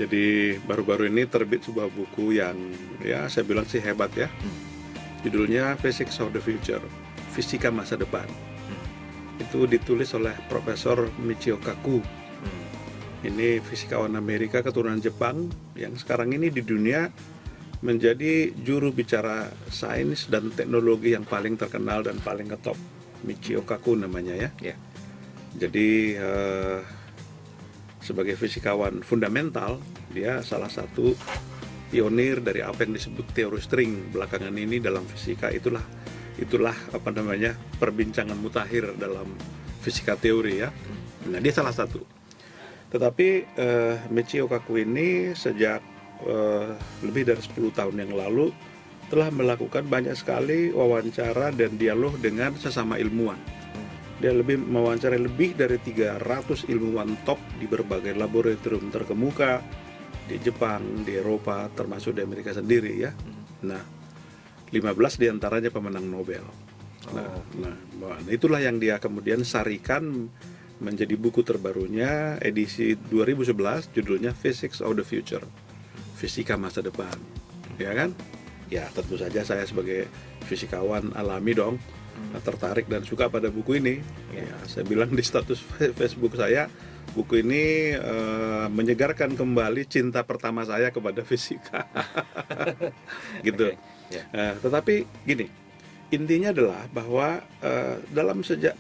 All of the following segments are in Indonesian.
Jadi baru-baru ini terbit sebuah buku yang ya saya bilang sih hebat ya. Judulnya Physics of the Future, Fisika Masa Depan. Itu ditulis oleh Profesor Michio Kaku. Ini fisikawan Amerika keturunan Jepang yang sekarang ini di dunia menjadi juru bicara sains dan teknologi yang paling terkenal dan paling ngetop. Michio Kaku namanya ya. Ya. Jadi sebagai fisikawan fundamental, dia salah satu pionir dari apa yang disebut teori string belakangan ini dalam fisika. Itulah apa namanya perbincangan mutakhir dalam fisika teori ya. Nah, dia salah satu. Tetapi Michio Kaku ini sejak lebih dari 10 tahun yang lalu telah melakukan banyak sekali wawancara dan dialog dengan sesama ilmuwan. Dia mewawancarai lebih dari 300 ilmuwan top di berbagai laboratorium terkemuka di Jepang, di Eropa, termasuk di Amerika sendiri ya. Nah, 15 diantaranya pemenang Nobel. Nah, itulah yang dia kemudian sarikan menjadi buku terbarunya edisi 2011, judulnya Physics of the Future, Fisika Masa Depan. Ya kan? Ya tentu saja saya sebagai fisikawan alami dong tertarik dan suka pada buku ini. Ya, saya bilang di status Facebook saya, buku ini menyegarkan kembali cinta pertama saya kepada fisika. Gitu. Tetapi gini, intinya adalah bahwa dalam sejak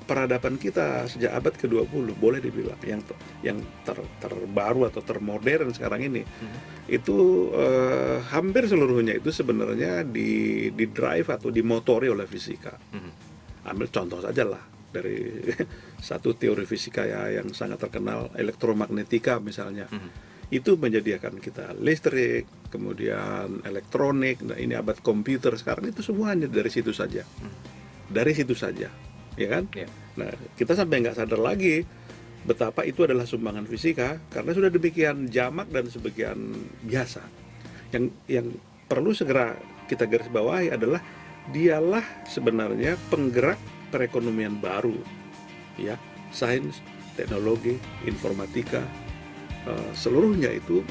peradaban kita sejak abad ke-20 boleh dibilang yang terbaru atau termodern sekarang ini, itu hampir seluruhnya itu sebenarnya di drive atau dimotori oleh fisika. Ambil contoh saja lah dari satu teori fisika ya yang sangat terkenal, elektromagnetika misalnya. Itu menyediakan kita listrik, kemudian elektronik. Nah, ini abad komputer sekarang, itu semuanya dari situ saja. Dari situ saja, ya kan? Nah, kita sampai nggak sadar lagi betapa itu adalah sumbangan fisika karena sudah demikian jamak dan sebagian biasa. Yang perlu segera kita garis bawahi adalah dialah sebenarnya penggerak perekonomian baru, ya, sains, teknologi, informatika, seluruhnya itu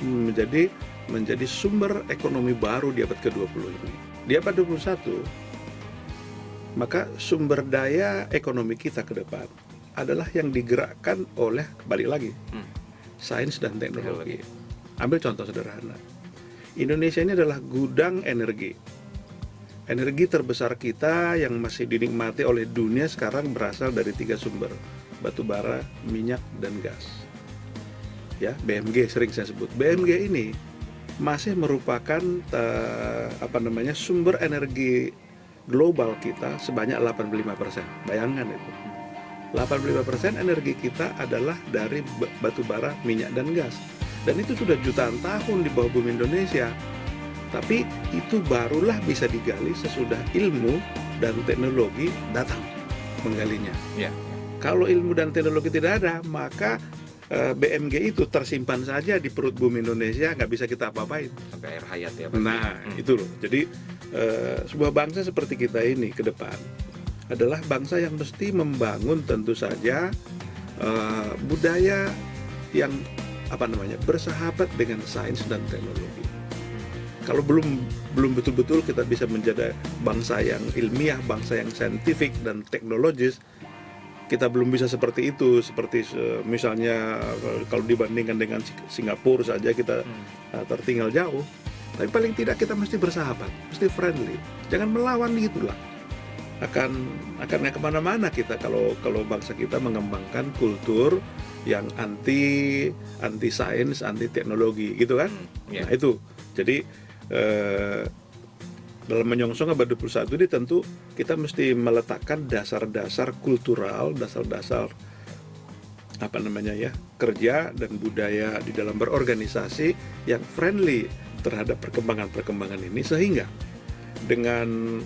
menjadi sumber ekonomi baru di abad ke-20 ini. Di abad 21, maka sumber daya ekonomi kita ke depan adalah yang digerakkan oleh, balik lagi, sains dan teknologi. Ambil contoh sederhana. Indonesia ini adalah gudang energi. Energi terbesar kita yang masih dinikmati oleh dunia sekarang berasal dari 3 sumber: batu bara, minyak, dan gas. Ya, BMG sering saya sebut. BMG ini masih merupakan sumber energi global kita sebanyak 85%. Bayangkan itu. 85% energi kita adalah dari batu bara, minyak, dan gas. Dan itu sudah jutaan tahun di bawah bumi Indonesia. Tapi itu barulah bisa digali sesudah ilmu dan teknologi datang menggalinya. Kalau ilmu dan teknologi tidak ada, maka BMG itu tersimpan saja di perut bumi Indonesia, nggak bisa kita apa-apain. Sampai air hayat ya. Nah, itu loh. Jadi sebuah bangsa seperti kita ini ke depan adalah bangsa yang mesti membangun tentu saja budaya yang bersahabat dengan sains dan teknologi. Kalau belum betul-betul kita bisa menjadi bangsa yang ilmiah, bangsa yang saintifik dan teknologis, kita belum bisa seperti itu. Seperti misalnya kalau dibandingkan dengan Singapura saja kita tertinggal jauh. Tapi paling tidak kita mesti bersahabat, mesti friendly. Jangan melawan gitulah. Akan kemana-mana kita kalau bangsa kita mengembangkan kultur yang anti sains, anti teknologi, gitu kan? Nah itu. Jadi dalam menyongsong abad 21 ini tentu kita mesti meletakkan dasar-dasar kultural, dasar-dasar kerja dan budaya di dalam berorganisasi yang friendly terhadap perkembangan ini, sehingga dengan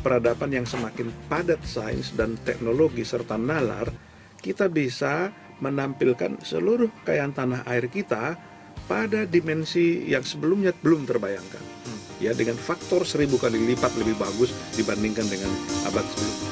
peradaban yang semakin padat sains dan teknologi serta nalar, kita bisa menampilkan seluruh kekayaan tanah air kita pada dimensi yang sebelumnya belum terbayangkan. Ya, dengan faktor 1000 kali lipat lebih bagus dibandingkan dengan abad sebelumnya.